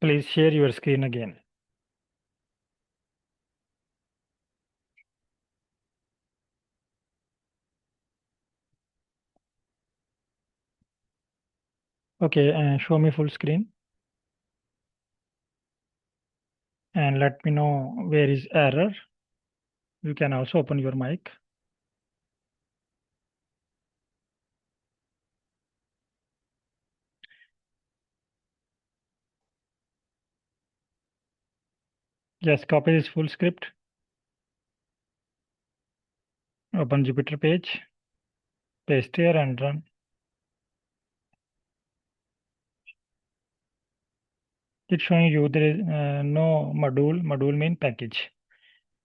Please share your screen again. Okay, show me full screen and let me know where is error. You can also open your mic. Just copy this full script. Open Jupyter page, paste here and run. It's showing you there is no module. Module mean package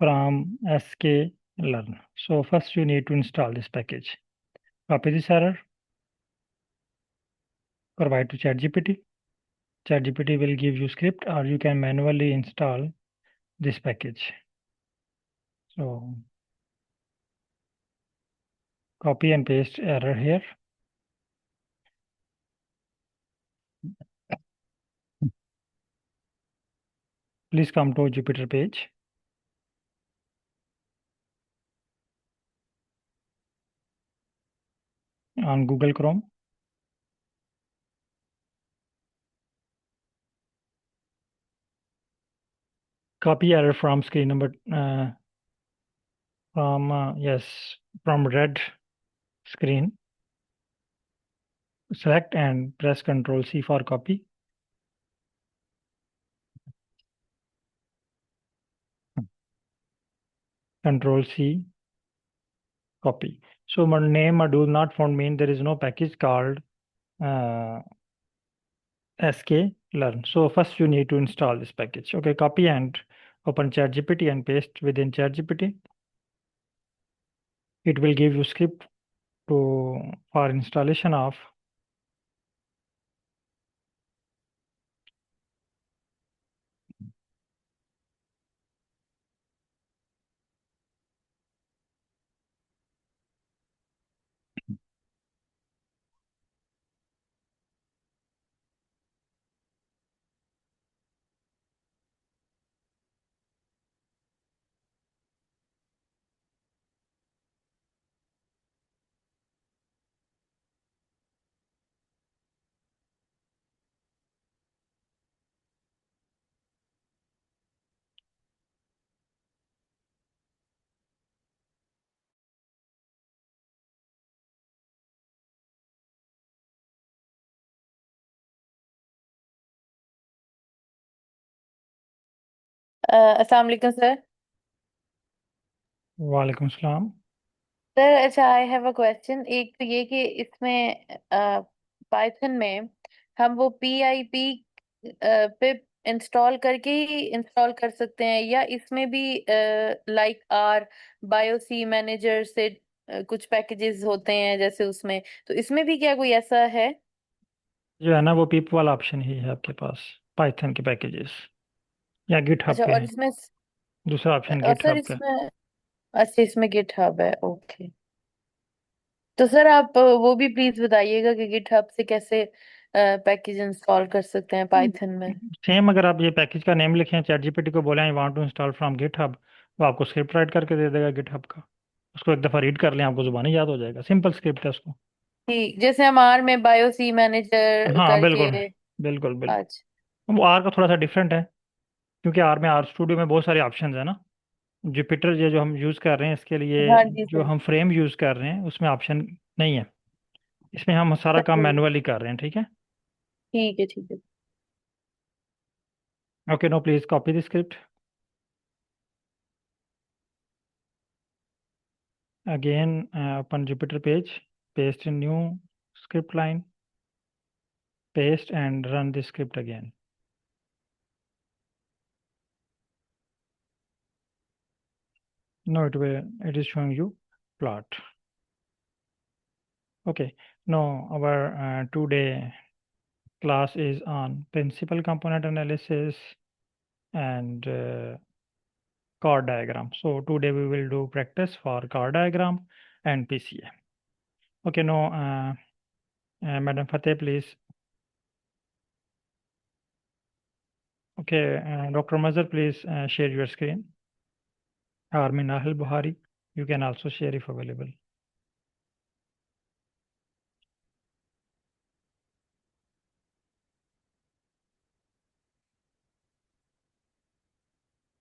from SK Learn. So first you need to install this package. Copy this error, provide to ChatGPT. ChatGPT will give you script or you can manually install this package. So copy and paste error here. Please come to Jupyter page. On Google Chrome. Copy error from screen number from red screen. Select and press Ctrl C for copy. Ctrl C, copy. So my name module not found mean there is no package called SK Learn. So first you need to install this package. Okay, copy and open ChatGPT and paste within ChatGPT. It will give you script for installation of अस्सलाम वालेकुम sir. वालेकुम सलाम। Sir अच्छा, I have a question. एक तो ये कि इसमें पाइथन में हम वो PIP पे इंस्टॉल करके ही इंस्टॉल कर सकते हैं, या इसमें भी लाइक आर बायोसी मैनेजर से कुछ पैकेजेस होते हैं जैसे उसमें, तो इसमें भी क्या कोई ऐसा है? जो है ना वो पीप वाला ऑप्शन ही है आपके पास पाइथन के पैकेजेस या गिटहब अच्छा, के और हैं। इसमें दूसरा ऑप्शन और सर गिटहब का। इसमें, अच्छा इसमें गिटहब है, ओके। तो सर आप वो भी प्लीज बताइएगा कि गिटहब से कैसे पैकेज इंस्टॉल कर सकते हैं पाइथन में। सेम अगर आप ये पैकेज का नेम लिखें चैट जीपीटी को बोले I want to install from GitHub, वो आपको स्क्रिप्ट राइट करके दे देगा गिटहब का। उसको एक दफ़ा रीड कर लें आपको जुबानी याद हो जाएगा, सिंपल स्क्रिप्ट है उसको। ठीक, जैसे हम आर में बायोसी मैनेजर हाँ करके। बिल्कुल। बिल्कुल बिल्कुल। अच्छा। वो आर का थोड़ा सा डिफरेंट है क्योंकि आर में आर स्टूडियो में बहुत सारे ऑप्शन है ना। जुपिटर ये जो हम यूज़ कर रहे हैं इसके लिए हाँ जी जो सर। हम फ्रेम यूज़ कर रहे हैं उसमें ऑप्शन नहीं है। इसमें हम सारा काम चलिए, मैनुअली कर रहे हैं, ठीक है। ठीक है ठीक है। Okay, no please copy the script again, open Jupyter page, paste a new script line, paste and run the script again. No, it is showing you plot. Okay, now our today class is on principal component analysis and chord diagram. So today we will do practice for chord diagram and PCA. Okay, now uh, Madam Fateh, please. Okay, Dr. Mazhar, please share your screen. Or Minahal Buhari, you can also share if available.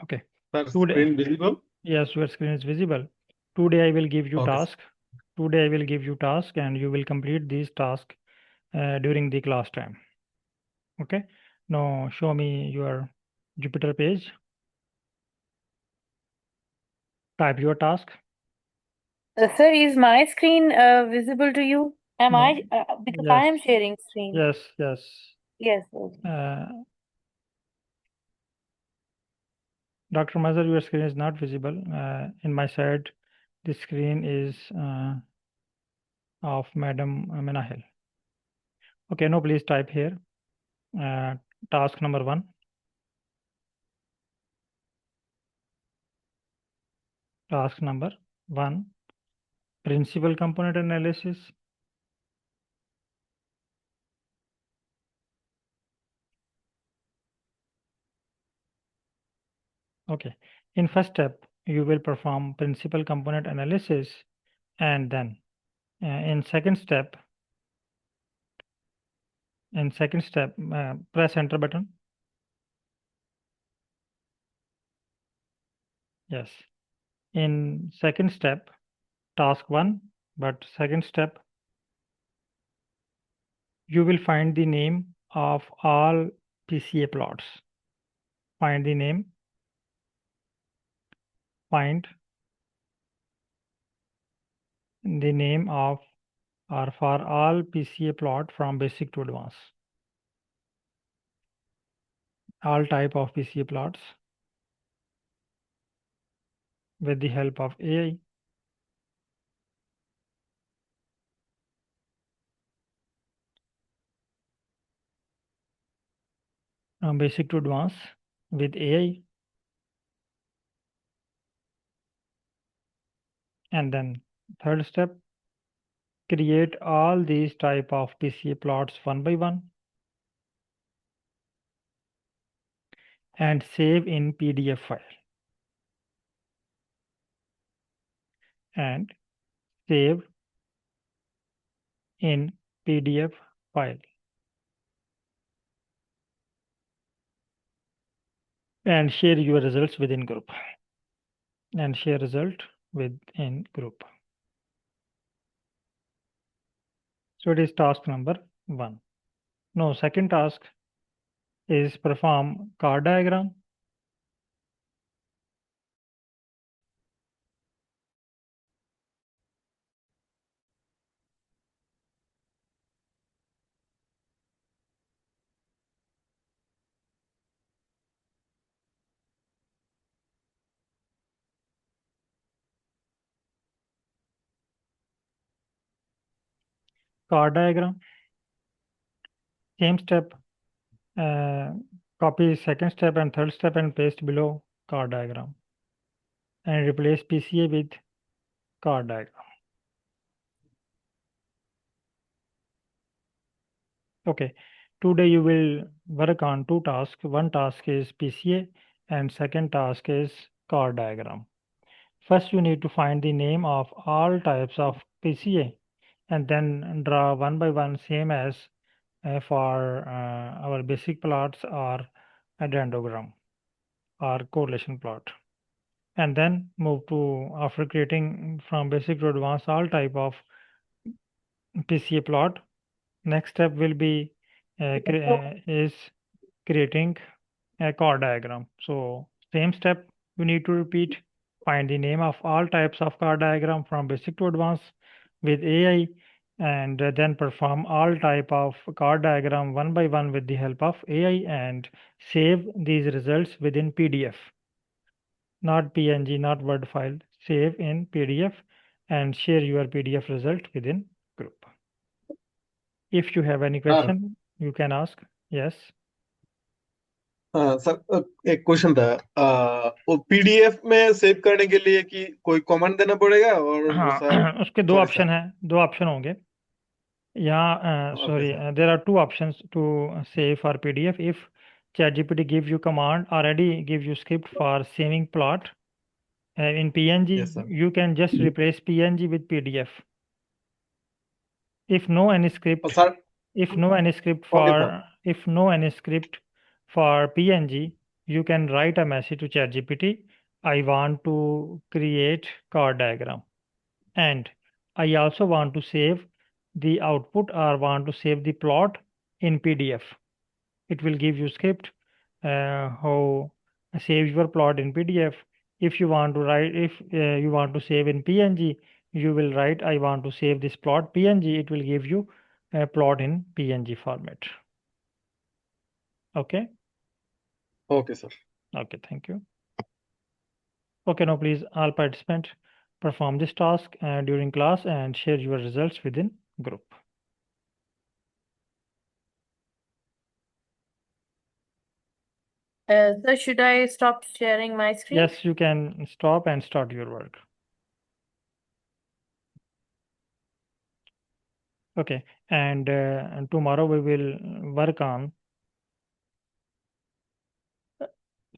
Okay. Sir, Today, screen visible? yes, your screen is visible. Today I will give you Okay. task. Today I will give you task and you will complete these tasks during the class time. Okay. Now show me your Jupyter page. Type your task. Sir, is my screen visible to you? Am No. I because I Yes. am sharing screen. Yes. Yes. Yes. Okay. Dr. Mazhar, your screen is not visible. In my side, the screen is of Madam Menahel. Okay, no, please type here. Task number 1. Task number 1. Principal component analysis. Okay. In first step, you will perform principal component analysis, and then in second step, press enter button. Yes. In second step, task 1, but second step, you will find the name of all PCA plots. Find the name, find the name of or for all PCA plot from basic to advanced. All type of PCA plots with the help of AI. From basic to advanced with AI. And then third step, create all these type of PCA plots one by one and save in PDF file. And save in PDF file. And share your results within group. And share result within group. So it is task number 1. Now second task is perform chord diagram. Chord diagram. Same step. Copy second step and third step and paste below chord diagram. And replace PCA with chord diagram. Okay. Today you will work on 2 tasks. One task is PCA and second task is chord diagram. First, you need to find the name of all types of PCA and then draw one by one, same as for our basic plots or a dendrogram or correlation plot. And then move to, after creating from basic to advanced all type of PCA plot, next step will be is creating a chord diagram. So same step you need to repeat. Find the name of all types of chord diagram from basic to advanced with AI, and then perform all type of chord diagram one by one with the help of AI and save these results within PDF. Not PNG, not Word file. Save in PDF and share your PDF result within group. If you have any Sir, question, you can ask. Yes. Sir एक question था। वो PDF में save करने के लिए कि कोई command देना पड़ेगा और हाँ सर उसके दो सॉरी ऑप्शन सर हैं, 2 ऑप्शन होंगे यहाँ. Okay Sorry, sir there are 2 options to save for PDF. If ChatGPT give you command, already give you script for saving plot in PNG. Yes, sir. You can just replace PNG with PDF. If no any script, sir if no any script okay, sir. for if no any script for PNG, you can write a message to ChatGPT. I want to create chord diagram, and I also want to save the output or want to save the plot in PDF. It will give you script how save your plot in PDF. If you want to write, if you want to save in PNG, you will write I want to save this plot PNG. It will give you a plot in PNG format. Okay. Okay, sir. Okay, thank you. Okay, now please all participants perform this task during class and share your results within group. So should I stop sharing my screen? Yes, you can stop and start your work. Okay, and tomorrow we will work on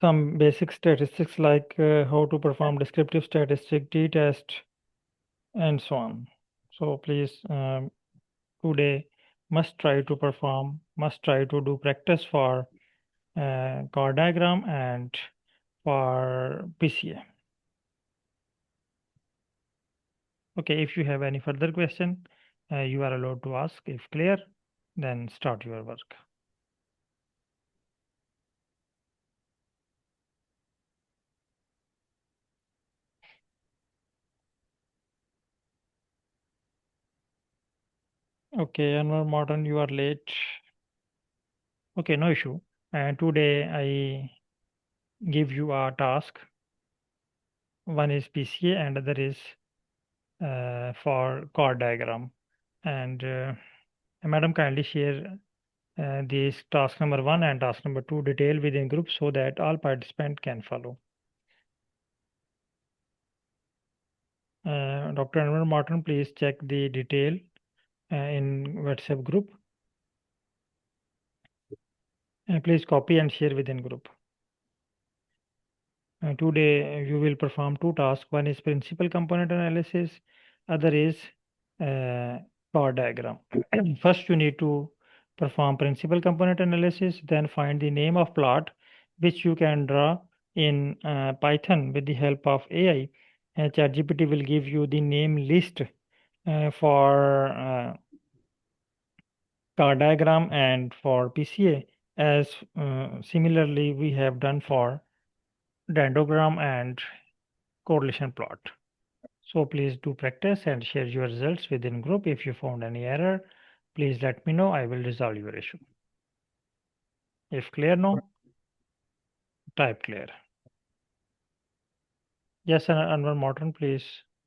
some basic statistics like how to perform descriptive statistic, t-test, and so on. So please today must try to do practice for chord diagram and for PCA. Okay, if you have any further question, you are allowed to ask. If clear, then start your work. Okay, Anwar Martin, you are late. Okay, no issue. And today I give you a task. One is PCA and other is for chord diagram. And madam, kindly share this task number 1 and task number 2 detail within group so that all participants can follow. Dr. Anwar Martin, please check the detail in WhatsApp group. Please copy and share within group. Today you will perform two tasks. One is principal component analysis, other is chord diagram. First you need to perform principal component analysis, then find the name of plot which you can draw in Python with the help of AI. ChatGPT will give you the name list for chord diagram and for PCA, as similarly we have done for dendrogram and correlation plot. So please do practice and share your results within group. If you found any error, please let me know. I will resolve your issue. If clear, no, type clear. Yes, Anwar Morton, please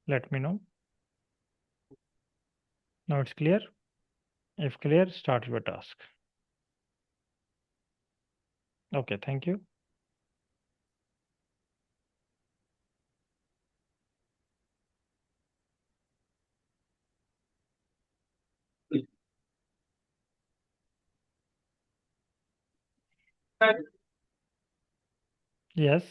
let me know. Now it's clear. If clear, start your task. Okay, thank you. Yes.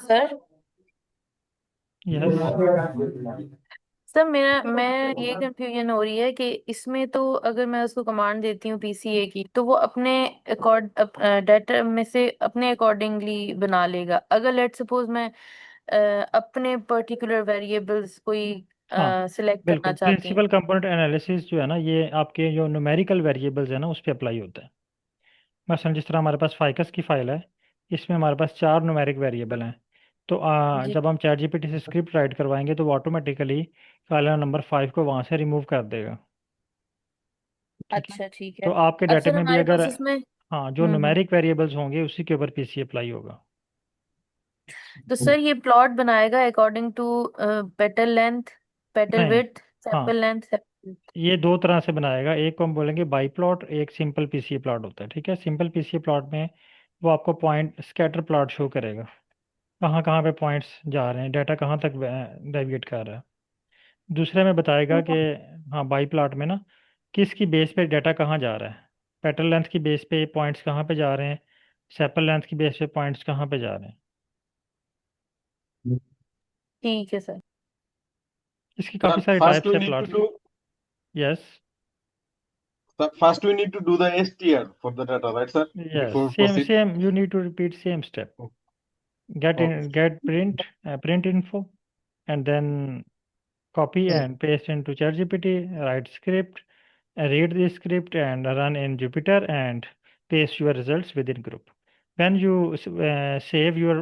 Sir Yes. Sir मैं ये confusion हो रही है कि इसमें तो अगर मैं उसको कमांड देती हूँ पीसीए की तो वो अपने डाटा में से अपने अकॉर्डिंगली बना लेगा। अगर लेट सपोज मैं अपने पर्टिकुलर वेरिएबल्स कोई हाँ, सिलेक्ट करना बिल्कुल। चाहती हूँ। प्रिंसिपल कंपोनेंट एनालिसिस जो है ना, ये आपके जो न्यूमेरिकल वेरिएबल्स है ना उस पर अप्लाई होता है। मसलन जिस तरह हमारे पास फाइकस की फाइल है, इसमें हमारे पास 4 न्यूमेरिक वेरिएबल हैं। तो जी जब हम चैट जीपीटी से स्क्रिप्ट राइट करवाएंगे तो वो ऑटोमेटिकली कॉलम नंबर 5 को वहाँ से रिमूव कर देगा। ठीक है। अच्छा ठीक तो है। आपके अब डाटा सर में भी हमारे अगर पास इसमें हाँ जो न्यूमेरिक वेरिएबल्स होंगे उसी के ऊपर पीसी अप्लाई होगा। तो सर ये प्लॉट बनाएगा according to petal length, petal नहीं, विड्थ, हाँ सैंपल लेंथ। ये दो तरह से बनाएगा, एक को हम बोलेंगे बाई प्लॉट, एक सिंपल पीसीए प्लॉट होता है, ठीक है। सिंपल पीसीए प्लॉट में वो आपको पॉइंट स्कैटर प्लॉट शो करेगा, कहाँ कहाँ पे पॉइंट्स जा रहे हैं, डाटा कहाँ तक डेविएट कर रहा है। दूसरे में बताएगा कि हाँ बाई प्लॉट में ना किसकी बेस पे डाटा कहाँ जा रहा है, पेटल लेंथ की बेस पे पॉइंट्स कहाँ पे जा रहे हैं, सेपल लेंथ की बेस पे पॉइंट्स कहाँ पे जा रहे हैं। ठीक है सर। इसकी Sir, काफ़ी सारी first टाइप्स we है need to plots. do yes first we need to do the STR for the data, right, sir? Yes, Before same proceed. Same, you need to repeat same step. Okay. Get print info, and then copy and paste into ChatGPT, write script, read the script and run in Jupyter and paste your results within group. When you save your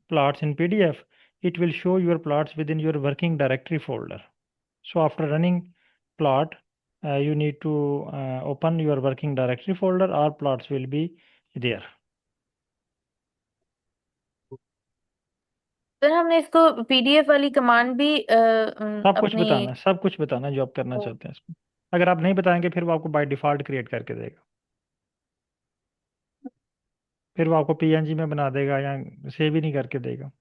plots in PDF, it will show your plots within your working directory folder. So after running plot, you need to open your working directory folder, all plots will be there. Sir हमने इसको PDF वाली command भी सब कुछ अपनी बताना है, सब कुछ बताना है जो आप करना चाहते हैं इसमें। अगर आप नहीं बताएंगे फिर वो आपको बाय डिफ़ॉल्ट क्रिएट करके देगा, फिर वो आपको पीएनजी में बना देगा या सेव ही नहीं करके देगा।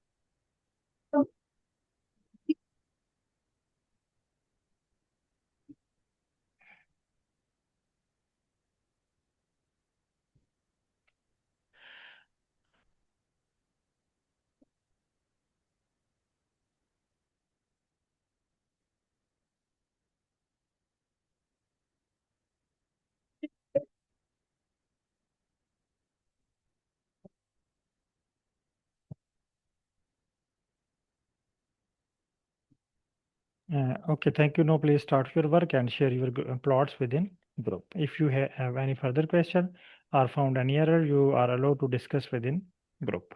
Okay, thank you. Now please start your work and share your plots within group. If you have any further question or found any error, you are allowed to discuss within group.